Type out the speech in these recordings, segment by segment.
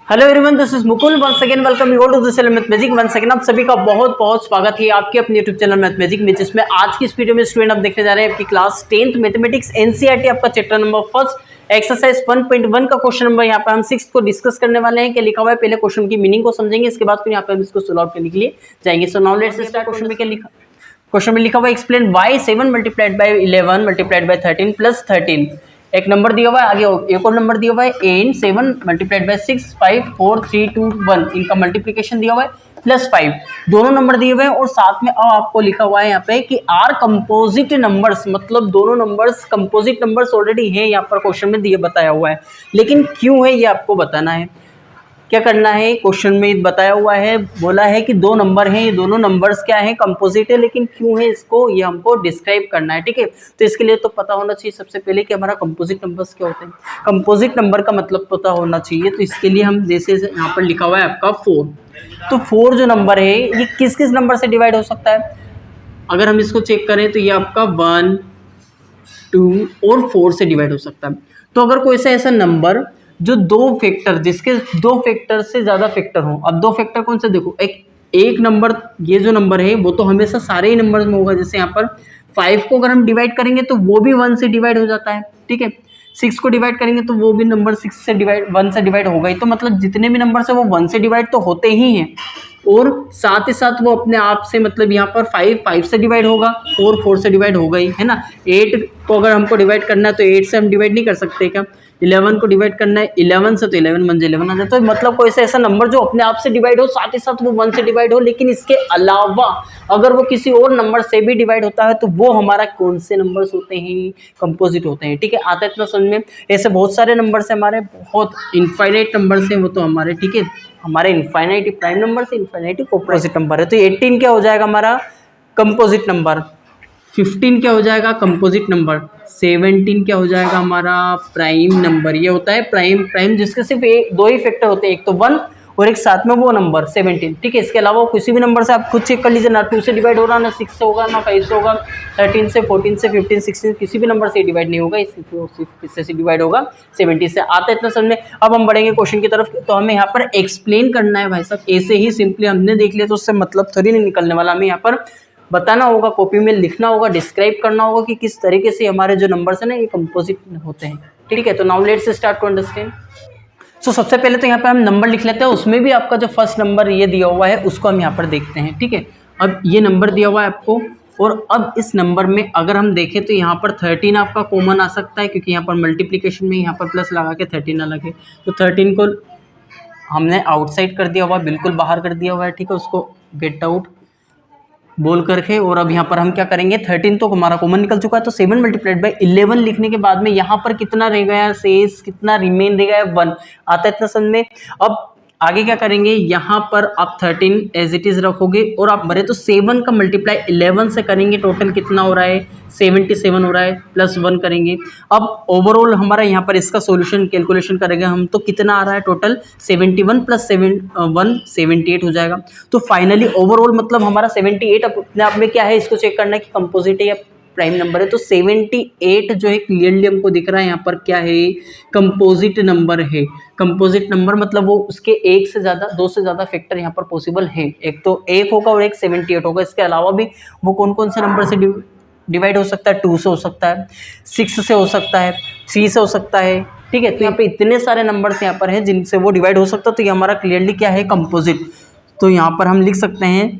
Hello everyone, this is Mukul once again welcome you all to the channel mathematic once again. आप सभी का बहुत बहुत स्वागत है आपके अपने यूट्यूब चैनल मैथमेटिक में, जिसमें आज की इस वीडियो में स्टूडेंट आप देखने जा रहे हैं आपकी क्लास 10th मैथमेटिक्स एनसीईआरटी आपका चैप्टर नंबर फर्स्ट एक्सरसाइज 1.1 का क्वेश्चन नंबर यहाँ पर हम 6 को डिस्कस करने वाले हैं। क्या लिखा हुआ है, पहले क्वेश्चन की मीनिंग को समझेंगे, इसके बाद फिर यहाँ पर हम इसको सोल्व करने के लिए जाएंगे। So now let's start. Question में क्या लिखा, क्वेश्चन में लिखा हुआ explain why 7 multiplied by 11 multiplied by 13 plus 13। एक नंबर दिया हुआ है, आगे एक और नंबर दिया हुआ है एन 7 मल्टीप्लाइड बाई 6 5 4 3 2 1, इनका मल्टीप्लिकेशन दिया हुआ है प्लस 5, दोनों नंबर दिए हुए हैं। और साथ में अब आपको लिखा हुआ है यहाँ पे कि आर कंपोजिट नंबर्स, मतलब दोनों नंबर्स कंपोजिट नंबर्स ऑलरेडी है यहाँ पर क्वेश्चन में दिए बताया हुआ है, लेकिन क्यों है ये आपको बताना है। क्या करना है, क्वेश्चन में बताया हुआ है, बोला है कि दो नंबर हैं, ये दोनों नंबर्स क्या है, कंपोजिट है, लेकिन क्यों है इसको ये हमको डिस्क्राइब करना है। ठीक है, तो इसके लिए तो पता होना चाहिए सबसे पहले कि हमारा कंपोजिट नंबर्स क्या होते हैं, कंपोजिट नंबर का मतलब पता होना चाहिए। तो इसके लिए हम जैसे यहाँ पर लिखा हुआ है आपका 4, तो 4 जो नंबर है ये किस किस नंबर से डिवाइड हो सकता है। अगर हम इसको चेक करें तो ये आपका 1 2 और 4 से डिवाइड हो सकता है। तो अगर कोई सा ऐसा नंबर जो दो फैक्टर, जिसके दो फैक्टर से ज्यादा फैक्टर हो, अब दो फैक्टर कौन से, देखो एक नंबर, ये जो नंबर है वो तो हमेशा सारे ही नंबर में होगा। जैसे यहाँ पर 5 को अगर हम डिवाइड करेंगे तो वो भी 1 से डिवाइड हो जाता है। ठीक है, 6 को डिवाइड करेंगे तो वो भी नंबर 6 से डिवाइड 1 से डिवाइड होगा ही। तो मतलब जितने भी नंबर से वो 1 से डिवाइड तो होते ही हैं, और साथ ही साथ वो अपने आप से, मतलब यहाँ पर 5 से डिवाइड होगा, 4 से डिवाइड होगा ही, है ना। 8 को अगर हमको डिवाइड करना है तो 8 से हम डिवाइड नहीं कर सकते क्या। 11 को डिवाइड करना है 11 से तो 11 1 11 आ जाता है। मतलब कोई ऐसा नंबर जो अपने आप से डिवाइड हो, साथ ही साथ वो 1 से डिवाइड हो, लेकिन इसके अलावा अगर वो किसी और नंबर से भी डिवाइड होता है तो वो हमारा कौन से नंबर्स होते हैं, कंपोजिट होते हैं। ठीक है, आता है इतना समझ में। ऐसे बहुत सारे नंबर्स हैं हमारे, बहुत इनफाइनाइट नंबर्स हैं वो तो हमारे, ठीक है, हमारे इनफाइनाइट प्राइम नंबर से इनफाइनाइट कंपोजिट नंबर है। तो 18 क्या हो जाएगा हमारा कंपोजिट नंबर, 15 क्या हो जाएगा कंपोजिट नंबर, 17 क्या हो जाएगा हमारा प्राइम नंबर। ये होता है प्राइम जिसके सिर्फ दो ही फैक्टर होते हैं, एक तो 1 और एक साथ में वो नंबर 17। ठीक है, इसके अलावा किसी भी नंबर से आप खुद चेक कर लीजिए, ना 2 से डिवाइड हो रहा, ना 6 से होगा, ना 5 से होगा, 13 से 14 से 15 16 किसी भी नंबर से डिवाइड नहीं होगा, इससे डिवाइड होगा 70 से। आता है इतना समझ में। अब हम बढ़ेंगे क्वेश्चन की तरफ। तो हमें यहाँ पर एक्सप्लेन करना है भाई साहब, ऐसे ही सिंपली हमने देख लिया तो उससे मतलब थोड़ी नहीं निकलने वाला। हमें यहाँ पर बताना होगा, कॉपी में लिखना होगा, डिस्क्राइब करना होगा कि किस तरीके से हमारे जो नंबर्स हैं ना ये कंपोजिट होते हैं। ठीक है, तो now let's start to understand. So सबसे पहले तो यहाँ पे हम नंबर लिख लेते हैं, उसमें भी आपका जो फर्स्ट नंबर ये दिया हुआ है उसको हम यहाँ पर देखते हैं। ठीक है, अब ये नंबर दिया हुआ है आपको, और अब इस नंबर में अगर हम देखें तो यहाँ पर 13 आपका कॉमन आ सकता है, क्योंकि यहाँ पर मल्टीप्लिकेशन में यहाँ पर प्लस लगा के 13 अलग है। तो 13 को हमने आउटसाइड कर दिया हुआ, बिल्कुल बाहर कर दिया हुआ है। ठीक है, उसको गेट आउट बोल करके, और अब यहाँ पर हम क्या करेंगे, 13 तो हमारा कॉमन निकल चुका है, तो 7 मल्टीप्लाइड बाई 11 लिखने के बाद में यहाँ पर कितना रह गया, शेष कितना रिमेन रह गया, 1 आता है इतना समझ में। अब आगे क्या करेंगे, यहाँ पर आप 13 एज इट इज रखोगे, और आप भरे तो 7 का मल्टीप्लाई 11 से करेंगे, टोटल कितना हो रहा है 77 हो रहा है, प्लस 1 करेंगे। अब ओवरऑल हमारा यहाँ पर इसका सॉल्यूशन कैलकुलेशन करेंगे हम, तो कितना आ रहा है टोटल 71 प्लस 1 78 हो जाएगा। तो फाइनली ओवरऑल मतलब हमारा 78 अपने आप में क्या है, इसको चेक करना है कि कंपोजिट है या प्राइम नंबर है। तो 78 जो है क्लियरली हमको दिख रहा है यहाँ पर क्या है, कंपोजिट नंबर है। कंपोजिट नंबर मतलब वो उसके एक से ज़्यादा, दो से ज़्यादा फैक्टर यहाँ पर पॉसिबल है, एक तो 1 होगा और एक 78 होगा। इसके अलावा भी वो कौन कौन से नंबर से डिवाइड हो सकता है, 2 से हो सकता है, 6 से हो सकता है, 3 से हो सकता है। ठीक है, तो यहाँ पे इतने सारे नंबर्स यहाँ पर हैं जिनसे वो डिवाइड हो सकता है। तो ये हमारा क्लियरली क्या है, कंपोजिट। तो यहाँ पर हम लिख सकते हैं।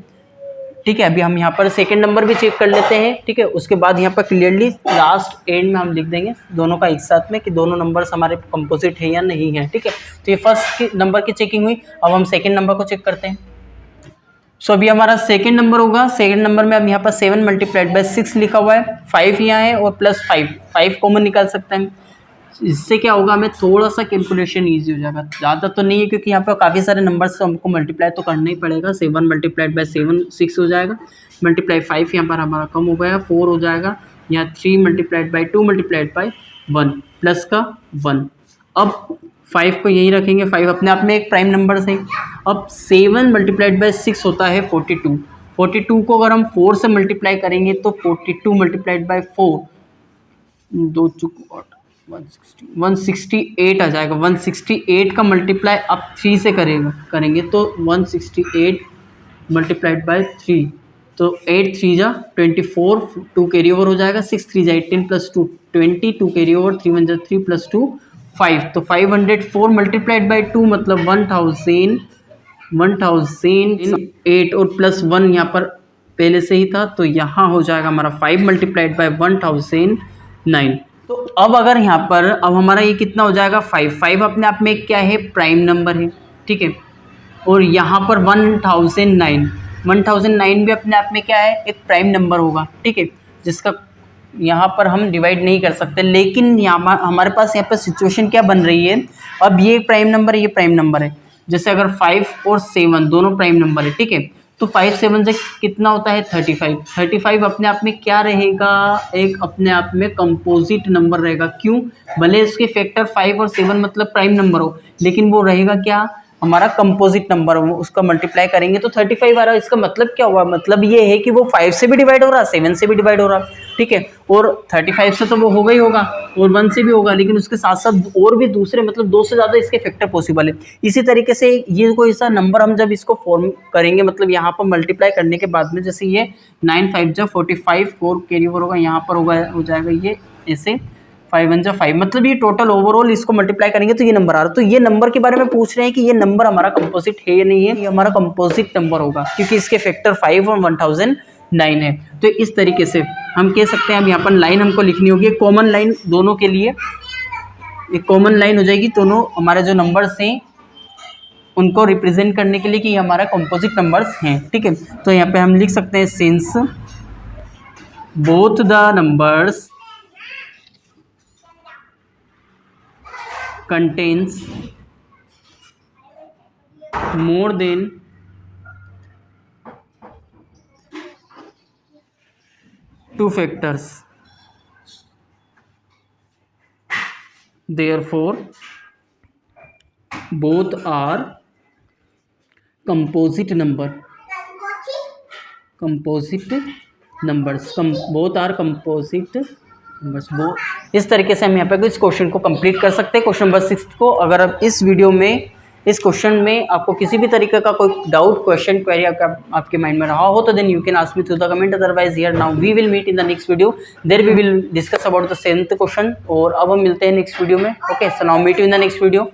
ठीक है, अभी हम यहाँ पर सेकंड नंबर भी चेक कर लेते हैं। ठीक है, उसके बाद यहाँ पर क्लियरली लास्ट एंड में हम लिख देंगे दोनों का एक साथ में कि दोनों नंबर्स हमारे कंपोजिट है या नहीं है। ठीक है, तो ये फर्स्ट नंबर की चेकिंग हुई। अब हम सेकंड नंबर को चेक करते हैं। सो अभी हमारा सेकंड नंबर होगा। सेकंड नंबर में अब यहाँ पर 7 मल्टीप्लाइड बाई 6 लिखा हुआ है, 5 यहाँ है और प्लस 5 कॉमन निकाल सकते हैं। इससे क्या होगा, हमें थोड़ा सा कैलकुलेशन ईजी हो जाएगा, ज़्यादा तो नहीं है क्योंकि यहाँ पर काफ़ी सारे नंबर्स हमको मल्टीप्लाई तो करना ही पड़ेगा। 7 मल्टीप्लाइड बाई 7 6 हो जाएगा, मल्टीप्लाई 5 यहाँ पर हमारा कम हो गया, 4 हो जाएगा। यहाँ 3 multiplied by 2 multiplied by 1 plus का 1। अब 5 को यहीं रखेंगे, 5 अपने आप में एक प्राइम नंबर से। अब 7 मल्टीप्लाइड बाई 6 होता है 42। 42 को अगर हम 4 से मल्टीप्लाई करेंगे तो 42 मल्टीप्लाइड बाई 4, 2 8 168 आ जाएगा। 168 का मल्टीप्लाई आप 3 से करेंगे तो 168 मल्टीप्लाइड बाय 3, तो 8 3 जा 24, 2 कैरी ओवर हो जाएगा, 6 3 जा 18 प्लस 2 20, 2 कैरी ओवर, 3 1 जा 3 प्लस 2 5, तो 504 मल्टीप्लाइड बाय 2 मतलब 1008 और प्लस 1 यहाँ पर पहले से ही था, तो यहाँ हो जाएगा हमारा 5 मल्टीप्लाइड बाय 1009। तो अब अगर यहाँ पर अब हमारा ये कितना हो जाएगा 5 अपने आप में क्या है, प्राइम नंबर है, ठीक है। और यहाँ पर 1009 भी अपने आप में क्या है, एक प्राइम नंबर होगा, ठीक है, जिसका यहाँ पर हम डिवाइड नहीं कर सकते। लेकिन यहाँ हमारे पास यहाँ पर सिचुएशन क्या बन रही है, अब ये प्राइम नंबर है, ये प्राइम नंबर है। जैसे अगर 5 और 7 दोनों प्राइम नंबर है, ठीक है, तो 5 7 से कितना होता है 35 अपने आप में क्या रहेगा, एक अपने आप में कंपोजिट नंबर रहेगा। क्यों, भले इसके फैक्टर 5 और 7 मतलब प्राइम नंबर हो, लेकिन वो रहेगा क्या, हमारा कंपोजिट नंबर हो, उसका मल्टीप्लाई करेंगे तो 35 आ रहा है। इसका मतलब क्या हुआ, मतलब ये है कि वो 5 से भी डिवाइड हो रहा है, 7 से भी डिवाइड हो रहा है, ठीक है, और 35 से तो वो होगा ही होगा, और 1 से भी होगा, लेकिन उसके साथ साथ और भी दूसरे मतलब 2 से ज़्यादा इसके फैक्टर पॉसिबल है। इसी तरीके से ये कोई ऐसा नंबर हम जब इसको फॉर्म करेंगे, मतलब यहाँ पर मल्टीप्लाई करने के बाद में, जैसे ये 9 5 जा 45, 4 कैरी ओवर होगा, यहाँ पर होगा हो जाएगा ये ऐसे 5 1 जा 5, मतलब ये टोटल ओवरऑल इसको मल्टीप्लाई करेंगे तो ये नंबर आ रहा है। तो ये नंबर के बारे में पूछ रहे हैं कि ये नंबर हमारा कंपोजिट है या नहीं है, ये हमारा कंपोजिट नंबर होगा क्योंकि इसके फैक्टर 5 और 1009 है। तो इस तरीके से हम कह सकते हैं। अब यहाँ पर लाइन हमको लिखनी होगी, कॉमन लाइन दोनों के लिए, एक कॉमन लाइन हो जाएगी दोनों हमारे जो नंबर्स हैं उनको रिप्रेजेंट करने के लिए कि ये हमारा कंपोजिट नंबर्स हैं, ठीक है। तो यहाँ पे हम लिख सकते हैं since both the numbers contains more than 2 factors, therefore both are composite numbers, both are composite numbers। वो इस तरीके से हम यहाँ पे इस क्वेश्चन को कंप्लीट कर सकते हैं, क्वेश्चन नंबर 6 को। अगर अब इस वीडियो में इस क्वेश्चन में आपको किसी भी तरीके का कोई डाउट, क्वेश्चन, क्वेरी आपके माइंड में रहा हो तो then you can ask me through the comment, otherwise here now we will meet in the next video, there we will discuss about the 7th question. और अब हम मिलते हैं नेक्स्ट वीडियो में। Okay, so now meet you in the next video.